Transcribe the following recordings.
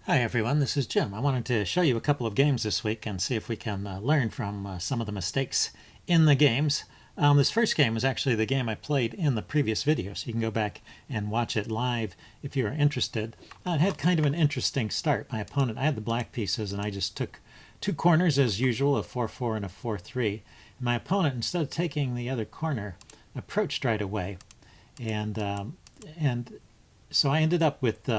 Hi everyone, this is Jim. I wanted to show you a couple of games this week and see if we can learn from some of the mistakes in the games. This first game is actually the game I played in the previous video, so you can go back and watch it live if you're interested. It had kind of an interesting start. My opponent, I had the black pieces and I just took two corners as usual, a 4-4 and a 4-3. My opponent, instead of taking the other corner, approached right away. And so I ended up with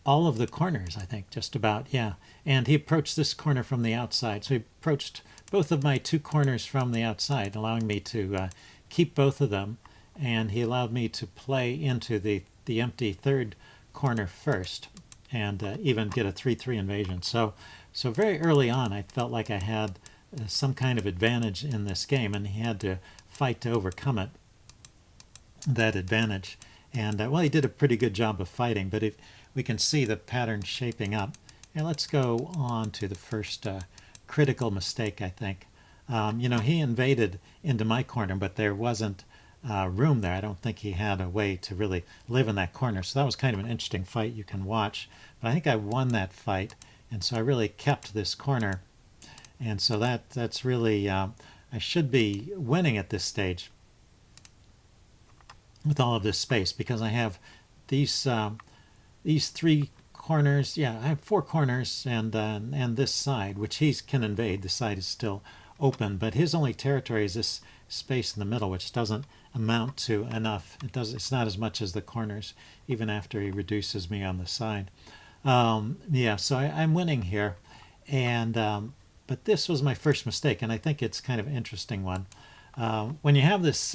all of the corners, I think, just about, yeah. And he approached this corner from the outside. So he approached both of my two corners from the outside, allowing me to keep both of them. And he allowed me to play into the empty third corner first and even get a 3-3 invasion. So very early on, I felt like I had some kind of advantage in this game, and he had to fight to overcome it, that advantage. And well, he did a pretty good job of fighting, but if we can see the pattern shaping up. And let's go on to the first critical mistake, I think. He invaded into my corner, but there wasn't room there. I don't think he had a way to really live in that corner. So that was kind of an interesting fight you can watch. But I think I won that fight, and so I really kept this corner. And so that's really, I should be winning at this stage with all of this space, because I have these three corners. Yeah, I have four corners and this side, which he can invade. The side is still open, but his only territory is this space in the middle, which doesn't amount to enough. It's not as much as the corners, even after he reduces me on the side. Yeah, so I'm winning here, and but this was my first mistake, and I think it's kind of an interesting one. When you have this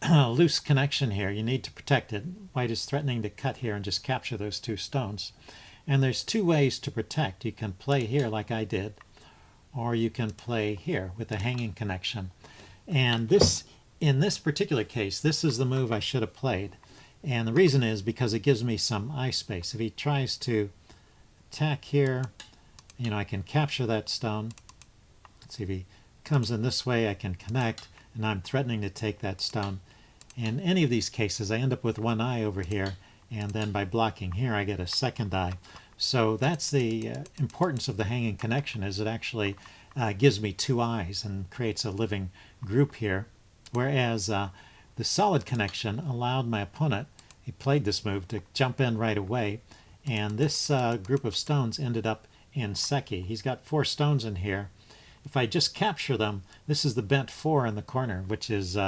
loose connection here, you need to protect it. White is threatening to cut here and just capture those two stones. And there's two ways to protect. You can play here like I did, or you can play here with a hanging connection. And this, in this particular case, this is the move I should have played. And the reason is because it gives me some eye space. If he tries to attack here, I can capture that stone. Let's see, if he comes in this way, I can connect, and I'm threatening to take that stone. In any of these cases, I end up with one eye over here, and then by blocking here, I get a second eye. So that's the importance of the hanging connection, is it actually gives me two eyes and creates a living group here. Whereas the solid connection allowed my opponent, he played this move, to jump in right away, and this group of stones ended up in Seki. He's got four stones in here. If I just capture them, this is the bent 4 in the corner, which is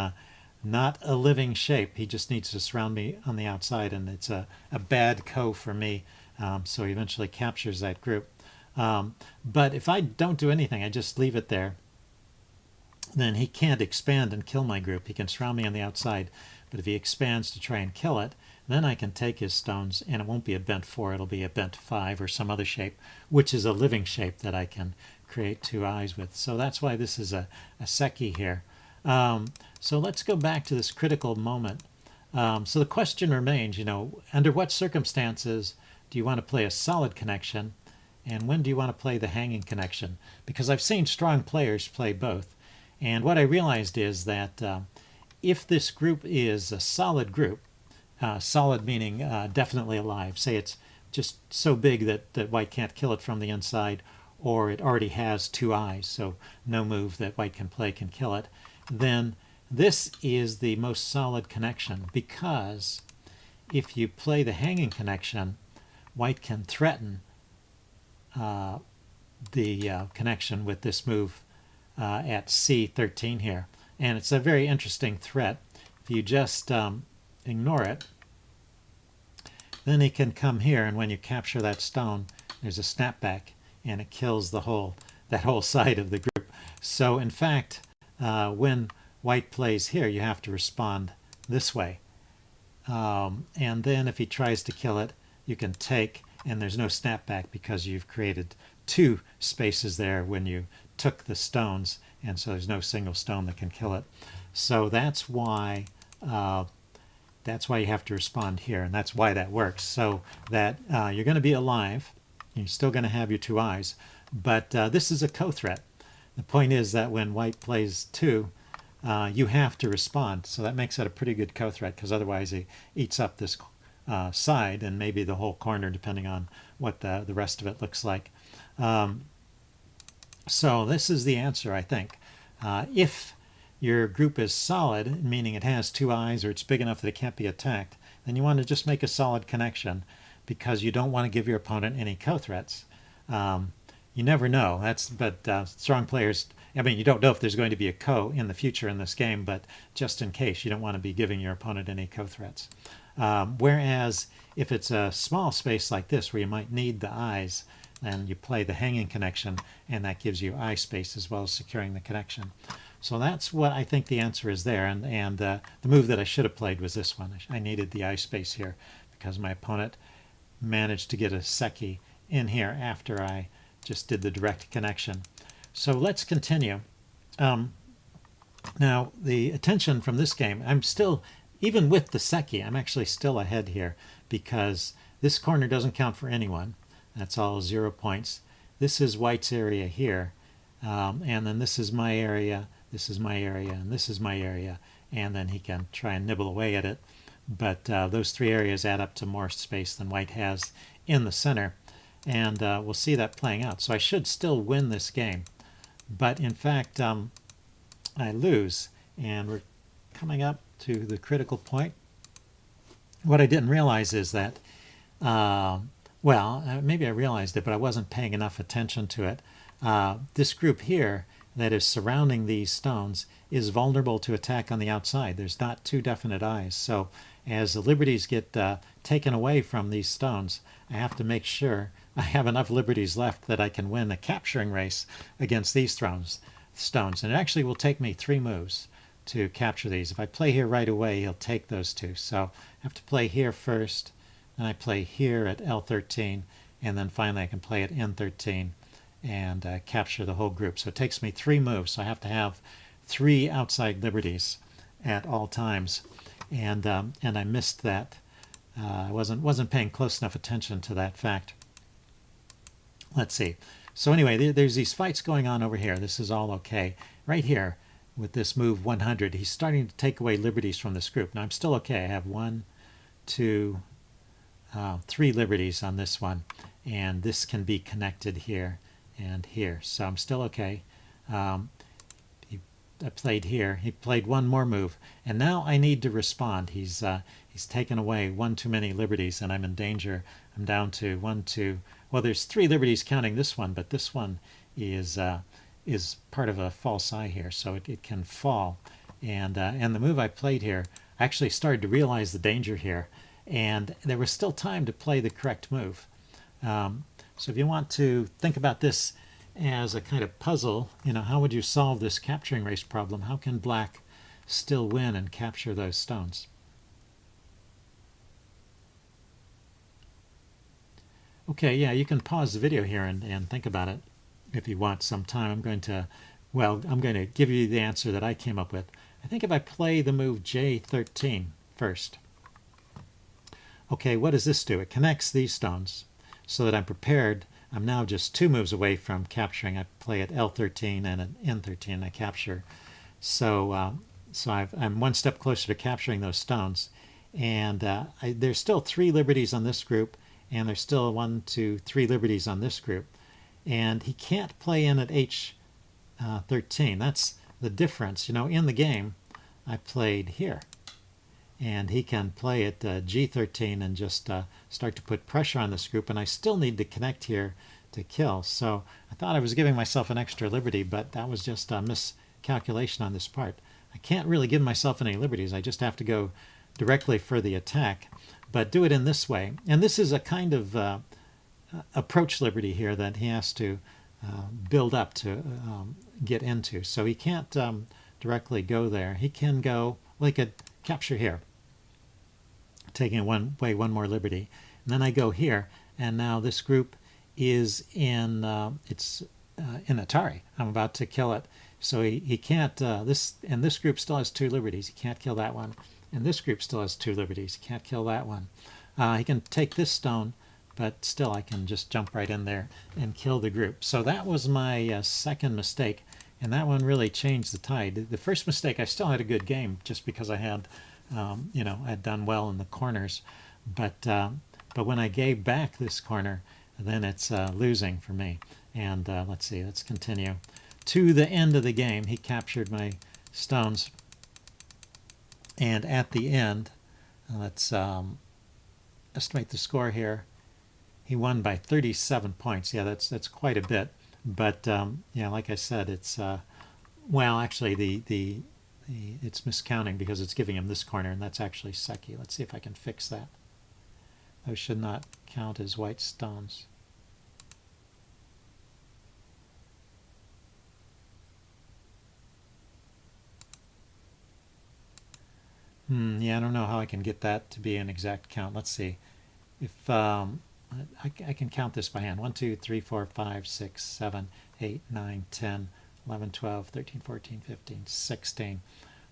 not a living shape. He just needs to surround me on the outside, and it's a bad ko for me. So he eventually captures that group. But if I don't do anything, I just leave it there, then he can't expand and kill my group. He can surround me on the outside, but if he expands to try and kill it, then I can take his stones, and it won't be a bent 4, it'll be a bent 5 or some other shape, which is a living shape that I can create two eyes with. So that's why this is a Seki here. So let's go back to this critical moment. So the question remains, under what circumstances do you want to play a solid connection, and when do you want to play the hanging connection? Because I've seen strong players play both. And what I realized is that if this group is a solid group, solid meaning definitely alive, say it's just so big that white can't kill it from the inside, or it already has two eyes, so no move that white can play can kill it, then this is the most solid connection, because if you play the hanging connection, white can threaten the connection with this move at C13 here. And it's a very interesting threat. If you just ignore it, then he can come here, and when you capture that stone, there's a snapback, and it kills that whole side of the group. So in fact, when white plays here, you have to respond this way. And then if he tries to kill it, you can take, and there's no snapback because you've created two spaces there when you took the stones, and so there's no single stone that can kill it. So that's why you have to respond here, and that's why that works. So that you're going to be alive, you're still going to have your two eyes, but this is a co-threat. The point is that when white plays 2, you have to respond. So that makes it a pretty good co-threat, because otherwise he eats up this side and maybe the whole corner, depending on what the rest of it looks like. So this is the answer, I think. If your group is solid, meaning it has two eyes or it's big enough that it can't be attacked, then you want to just make a solid connection because you don't want to give your opponent any co-threats. You never know. But strong players, I mean, you don't know if there's going to be a co in the future in this game, but just in case, you don't want to be giving your opponent any co-threats. Whereas if it's a small space like this where you might need the eyes, and you play the hanging connection, and that gives you eye space as well as securing the connection. So that's what I think the answer is there. And the move that I should have played was this one. I needed the eye space here because my opponent managed to get a Seki in here after I just did the direct connection. So let's continue. Now, the attention from this game, I'm still, even with the Seki, I'm actually still ahead here because this corner doesn't count for anyone. That's all 0 points. This is white's area here. And then this is my area, this is my area, and this is my area. And then he can try and nibble away at it. But those three areas add up to more space than white has in the center. And we'll see that playing out. So I should still win this game. But in fact, I lose. And we're coming up to the critical point. What I didn't realize is that maybe I realized it, but I wasn't paying enough attention to it. This group here that is surrounding these stones is vulnerable to attack on the outside. There's not two definite eyes. So as the liberties get taken away from these stones, I have to make sure I have enough liberties left that I can win a capturing race against these stones. And it actually will take me 3 moves to capture these. If I play here right away, he'll take those 2. So I have to play here first, and I play here at L13, and then finally I can play at N13 and capture the whole group. So it takes me 3 moves, so I have to have 3 outside liberties at all times. And I missed that. I wasn't paying close enough attention to that fact. Let's see. So anyway, there's these fights going on over here. This is all okay. Right here, with this move 100, he's starting to take away liberties from this group. Now I'm still okay. I have 1, 2, 3 liberties on this one, and this can be connected here and here. So I'm still okay. I played here. He played 1 more move, and now I need to respond. He's taken away 1 too many liberties, and I'm in danger. I'm down to 1, 2. Well, there's 3 liberties counting this one, but this one is part of a false eye here, so it can fall. And the move I played here, I actually started to realize the danger here, and there was still time to play the correct move. So if you want to think about this as a kind of puzzle, how would you solve this capturing race problem? How can black still win and capture those stones? Okay, yeah, you can pause the video here and think about it if you want some time. I'm going to give you the answer that I came up with. I think if I play the move J13 first. Okay, what does this do? It connects these stones so that I'm prepared. I'm now just 2 moves away from capturing. I play at L13 and at N13 I capture. So I'm 1 step closer to capturing those stones. And there's still 3 liberties on this group, and there's still 1, 2, 3 liberties on this group. And he can't play in at H13. That's the difference. In the game, I played here. And he can play at G13 and just start to put pressure on this group. And I still need to connect here to kill. So I thought I was giving myself an extra liberty, but that was just a miscalculation on this part. I can't really give myself any liberties. I just have to go directly for the attack, but do it in this way. And this is a kind of approach liberty here that he has to build up to get into. So he can't directly go there. He can go, well, he could capture here, taking away 1 more liberty. And then I go here, and now this group is in in Atari. I'm about to kill it. So he can't, this group still has 2 liberties. He can't kill that one. And this group still has 2 liberties. He can't kill that one. He can take this stone, but still I can just jump right in there and kill the group. So that was my second mistake, and that one really changed the tide. The first mistake, I still had a good game just because I had, I'd done well in the corners. But when I gave back this corner, then it's losing for me. And let's see, let's continue. To the end of the game, he captured my stones. And at the end, let's estimate the score here. He won by 37 points. Yeah, that's quite a bit. But yeah, like I said, it's well, actually, it's miscounting because it's giving him this corner, and that's actually Seki. Let's see if I can fix that. Those should not count as white stones. Yeah, I don't know how I can get that to be an exact count. Let's see. If I can count this by hand. 1, 2, 3, 4, 5, 6, 7, 8, 9, 10, 11, 12, 13, 14, 15, 16.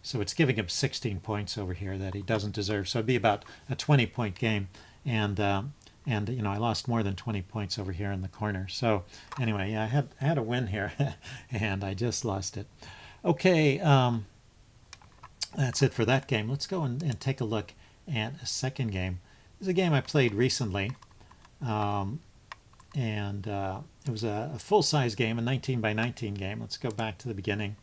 So it's giving him 16 points over here that he doesn't deserve. So it'd be about a 20-point game. And you know, I lost more than 20 points over here in the corner. So anyway, yeah, I had a win here, and I just lost it. Okay, that's it for that game. Let's go and take a look at a second game. This is a game I played recently, and it was a full-size game, a 19 by 19 game. Let's go back to the beginning.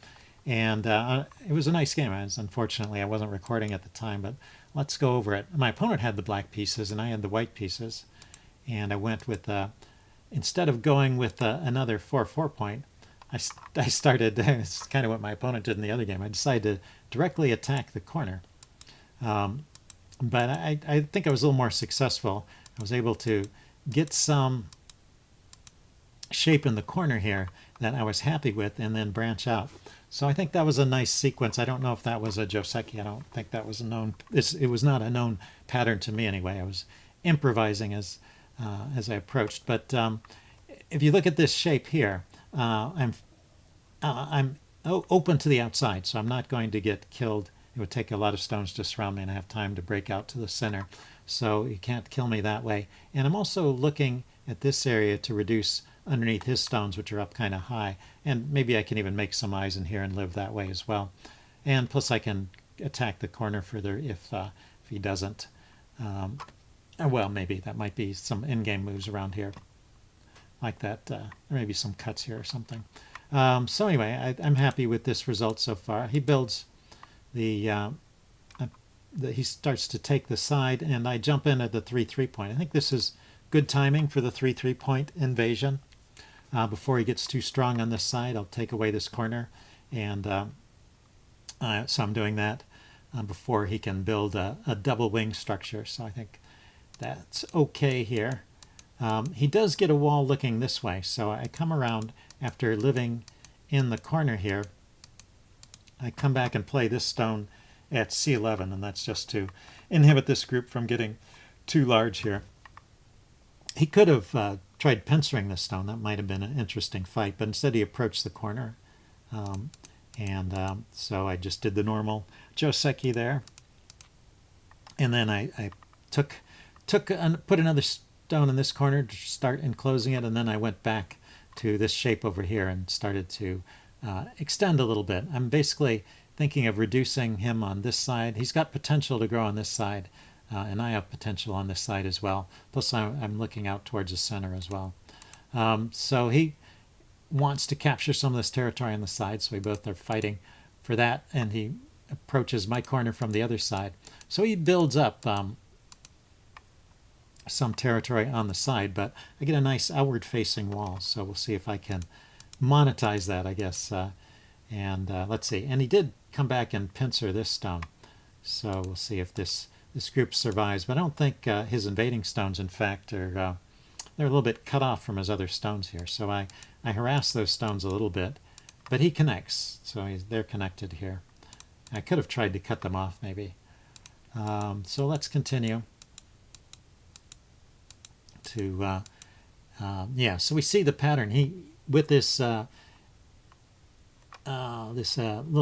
And it was a nice game. Unfortunately, I wasn't recording at the time, but let's go over it. My opponent had the black pieces, and I had the white pieces. And I went with, instead of going with another 4-4 point, I started, it's kind of what my opponent did in the other game. I decided to directly attack the corner. But I think I was a little more successful. I was able to get some shape in the corner here that I was happy with and then branch out. So I think that was a nice sequence. I don't know if that was a Joseki. I don't think that was a known, it was not a known pattern to me anyway. I was improvising as I approached. But if you look at this shape here, I'm open to the outside, so I'm not going to get killed. It would take a lot of stones to surround me, and I have time to break out to the center. So you can't kill me that way. And I'm also looking at this area to reduce underneath his stones, which are up kind of high. And maybe I can even make some eyes in here and live that way as well. And plus I can attack the corner further if he doesn't. Well, maybe that might be some in-game moves around here. Like that, there may be some cuts here or something. So anyway, I'm happy with this result so far. He builds he starts to take the side, and I jump in at the 3-3 point. I think this is good timing for the 3-3 point invasion. Before he gets too strong on this side, I'll take away this corner, and so I'm doing that before he can build a double wing structure. So I think that's okay here. He does get a wall looking this way, so I come around after living in the corner here. I come back and play this stone at C11, and that's just to inhibit this group from getting too large here. He could have tried pincering this stone. That might have been an interesting fight, but instead he approached the corner. So I just did the normal Joseki there. And then I put another stone in this corner to start enclosing it, and then I went back to this shape over here and started to extend a little bit. I'm basically thinking of reducing him on this side. He's got potential to grow on this side, and I have potential on this side as well. Plus I'm looking out towards the center as well. So he wants to capture some of this territory on the side, so we both are fighting for that, and he approaches my corner from the other side. So he builds up some territory on the side, but I get a nice outward facing wall, so we'll see if I can monetize that, I guess. Let's see, and he did come back and pincer this stone, so we'll see if this group survives. But I don't think his invading stones, in fact, are they're a little bit cut off from his other stones here, so I harass those stones a little bit, but he connects, so they're connected here. I could have tried to cut them off maybe. So let's continue to yeah, so we see the pattern. He, with this little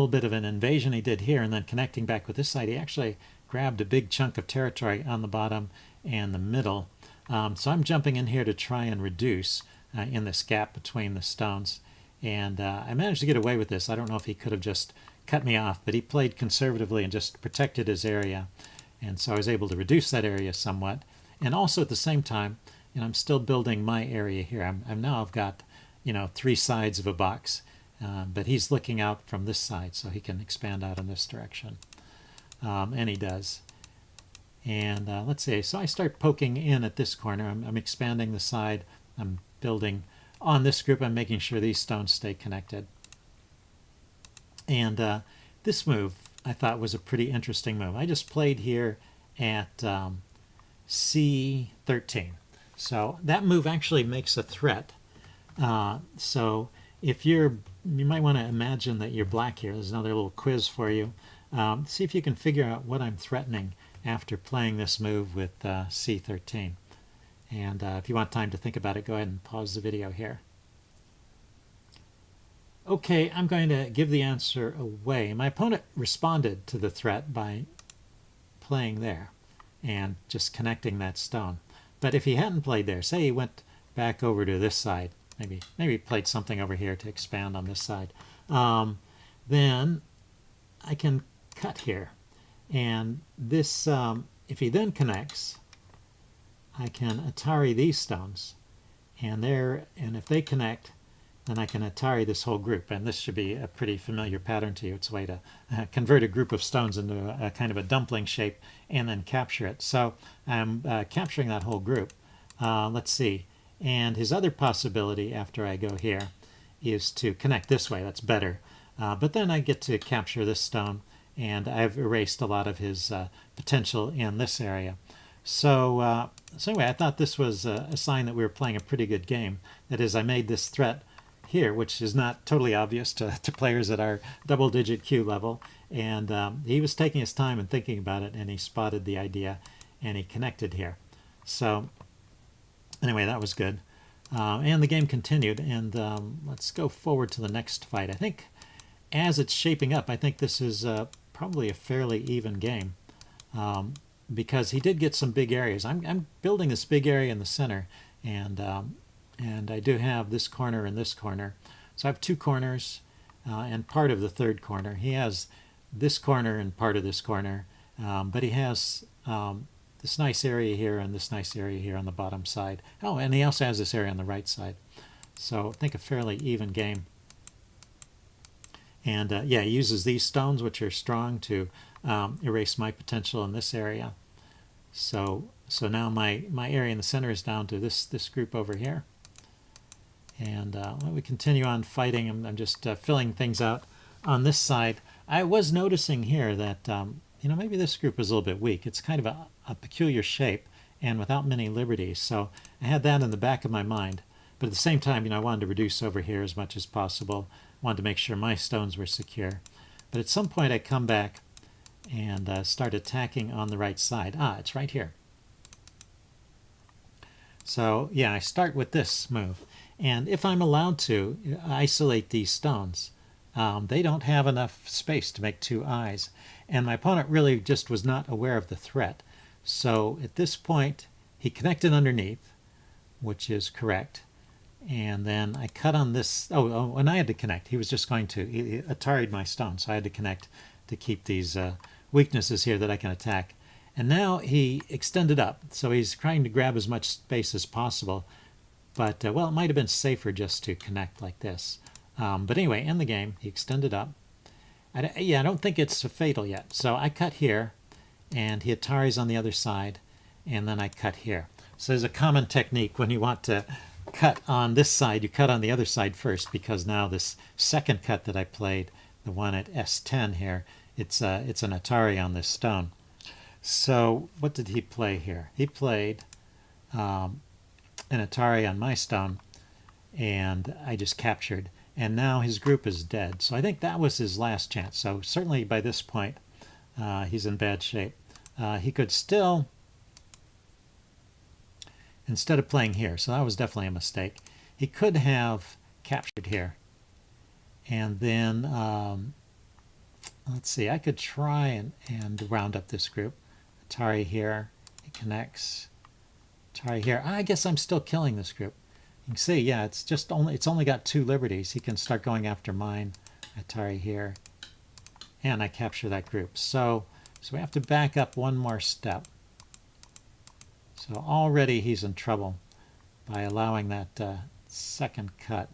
bit of an invasion he did here, and then connecting back with this side, he actually grabbed a big chunk of territory on the bottom and the middle. So I'm jumping in here to try and reduce in this gap between the stones, and I managed to get away with this. I don't know if he could have just cut me off, but he played conservatively and just protected his area. And so I was able to reduce that area somewhat. And also at the same time, I'm still building my area here. I've got, 3 sides of a box, but he's looking out from this side, so he can expand out in this direction. And he does. And let's see, so I start poking in at this corner. I'm expanding the side. I'm building on this group. I'm making sure these stones stay connected. And this move I thought was a pretty interesting move. I just played here at C13. So that move actually makes a threat. So if you might want to imagine that you're black here. There's another little quiz for you. See if you can figure out what I'm threatening after playing this move with C13. And if you want time to think about it, go ahead and pause the video here. Okay, I'm going to give the answer away. My opponent responded to the threat by playing there and just connecting that stone. But if he hadn't played there, say he went back over to this side, maybe played something over here to expand on this side, then I can cut here. And this, if he then connects, I can Atari these stones, and if they connect, then I can Atari this whole group. And this should be a pretty familiar pattern to you. It's a way to convert a group of stones into a kind of a dumpling shape and then capture it. So I'm capturing that whole group. Let's see. And his other possibility after I go here is to connect this way. That's better. But then I get to capture this stone, and I've erased a lot of his potential in this area. So anyway, I thought this was a sign that we were playing a pretty good game. That is, I made this threat here, which is not totally obvious to players at our double-digit Q level. And he was taking his time and thinking about it, and he spotted the idea, and he connected here. So anyway, that was good. And the game continued, and let's go forward to the next fight. I think as it's shaping up, I think this is probably a fairly even game. Because he did get some big areas. I'm building this big area in the center, and I do have this corner and this corner. So I have 2 corners and part of the third corner. He has this corner and part of this corner, but he has this nice area here and this nice area here on the bottom side. Oh, and he also has this area on the right side. So I think a fairly even game. And yeah, he uses these stones, which are strong, to erase my potential in this area. So now my area in the center is down to this group over here. And we continue on fighting. I'm just filling things out on this side. I was noticing here that maybe this group is a little bit weak. It's kind of a peculiar shape and without many liberties. So I had that in the back of my mind. But at the same time, I wanted to reduce over here as much as possible. Wanted to make sure my stones were secure. But at some point I come back and start attacking on the right side. It's right here. So yeah, I start with this move. And if I'm allowed to isolate these stones, they don't have enough space to make 2 eyes. And my opponent really just was not aware of the threat. So at this point, he connected underneath, which is correct. And then I cut on this. And I had to connect. He was just going to, he Atari'd my stone, so I had to connect to keep these weaknesses here that I can attack. And now he extended up, so he's trying to grab as much space as possible. But, well, it might have been safer just to connect like this. But anyway, in the game, he extended up. I don't think it's fatal yet. So I cut here, and he Atari's on the other side, and then I cut here. So there's a common technique when you want to cut on this side, you cut on the other side first, because now this second cut that I played, the one at S10 here, it's an Atari on this stone. So what did he play here? He played an Atari on my stone, and I just captured. And now his group is dead. So I think that was his last chance. So certainly by this point, he's in bad shape. He could still, instead of playing here, so that was definitely a mistake, he could have captured here. And then, let's see, I could try and round up this group. Atari here, it connects. Atari here. I guess I'm still killing this group. You can see, yeah, it's only got 2 liberties. He can start going after mine. Atari here, and I capture that group. So So we have to back up one more step. So already he's in trouble by allowing that second cut.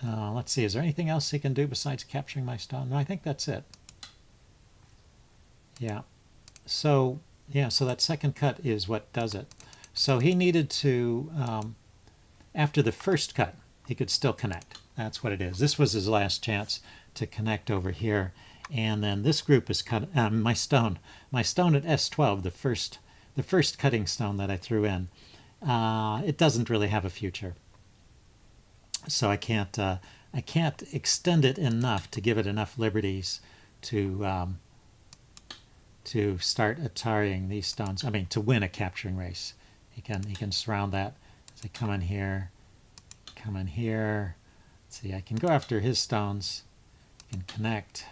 Let's see, is there anything else he can do besides capturing my stone? No, I think that's it. Yeah. So, yeah, so that second cut is what does it. So he needed to, after the first cut, he could still connect. That's what it is. This was his last chance to connect over here. And then this group is cut, my stone at S12, the first cutting stone that I threw in, it doesn't really have a future. So I can't extend it enough to give it enough liberties to start Atarying these stones. I mean, to win a capturing race. He can surround that. So come in here, come in here. Let's see, I can go after his stones. I can connect.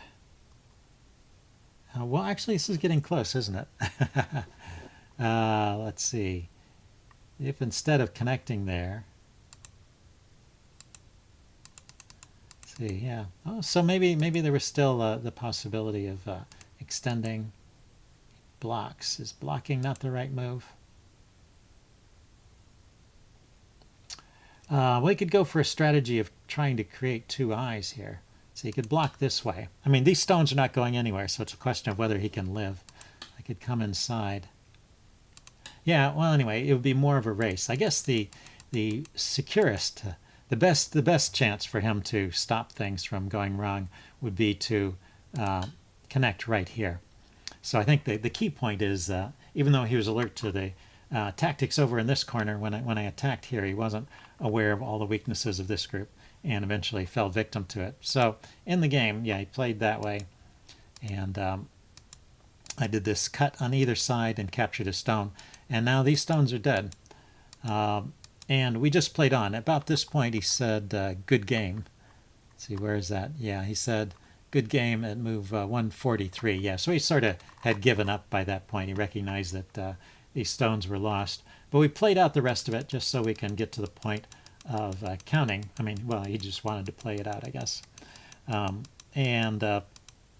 Well, actually, this is getting close, isn't it? Let's see. If instead of connecting there, see, yeah. Oh, so maybe there was still the possibility of extending blocks. Is blocking not the right move? We could go for a strategy of trying to create two eyes here. So he could block this way. I mean, these stones are not going anywhere, so it's a question of whether he can live. I could come inside. Yeah, well, anyway, it would be more of a race. I guess the securest, the best chance for him to stop things from going wrong would be to connect right here. So I think the key point is, even though he was alert to the tactics over in this corner, when I attacked here, he wasn't aware of all the weaknesses of this group and eventually fell victim to it. So in the game, yeah, he played that way. And I did this cut on either side and captured a stone. And now these stones are dead. And we just played on. About this point, he said, good game. Let's see, where is that? Yeah, he said, good game at move 143. Yeah, so he sort of had given up by that point. He recognized that these stones were lost. But we played out the rest of it just so we can get to the point of counting. I mean, well, he just wanted to play it out, I guess. And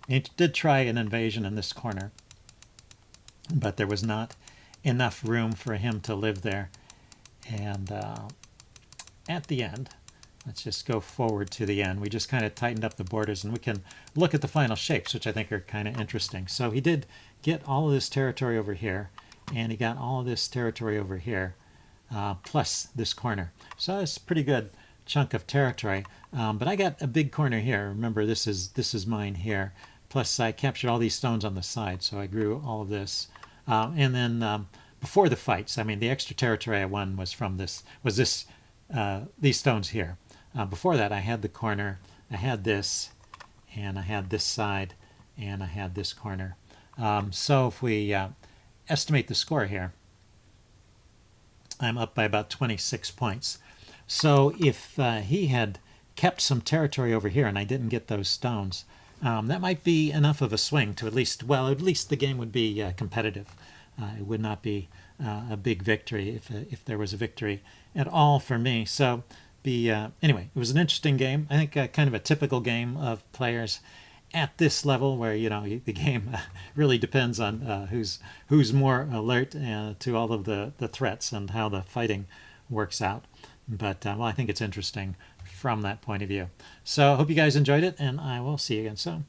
he did try an invasion in this corner, but there was not enough room for him to live there. And at the end, let's just go forward to the end. We just kind of tightened up the borders, and we can look at the final shapes, which I think are kind of interesting. So he did get all of this territory over here, and he got all of this territory over here, plus this corner. So that's a pretty good chunk of territory. But I got a big corner here. Remember, this is mine here. Plus, I captured all these stones on the side, so I grew all of this. And then before the fights, I mean, the extra territory I won was from these stones here. Before that, I had the corner, I had this, and I had this side, and I had this corner. So if we estimate the score here, I'm up by about 26 points. So if he had kept some territory over here and I didn't get those stones, that might be enough of a swing to at least the game would be competitive. It would not be a big victory if there was a victory at all for me. So anyway, it was an interesting game. I think kind of a typical game of players at this level, where the game really depends on who's more alert to all of the threats and how the fighting works out. But well, I think it's interesting from that point of view. So I hope you guys enjoyed it, and I will see you again soon.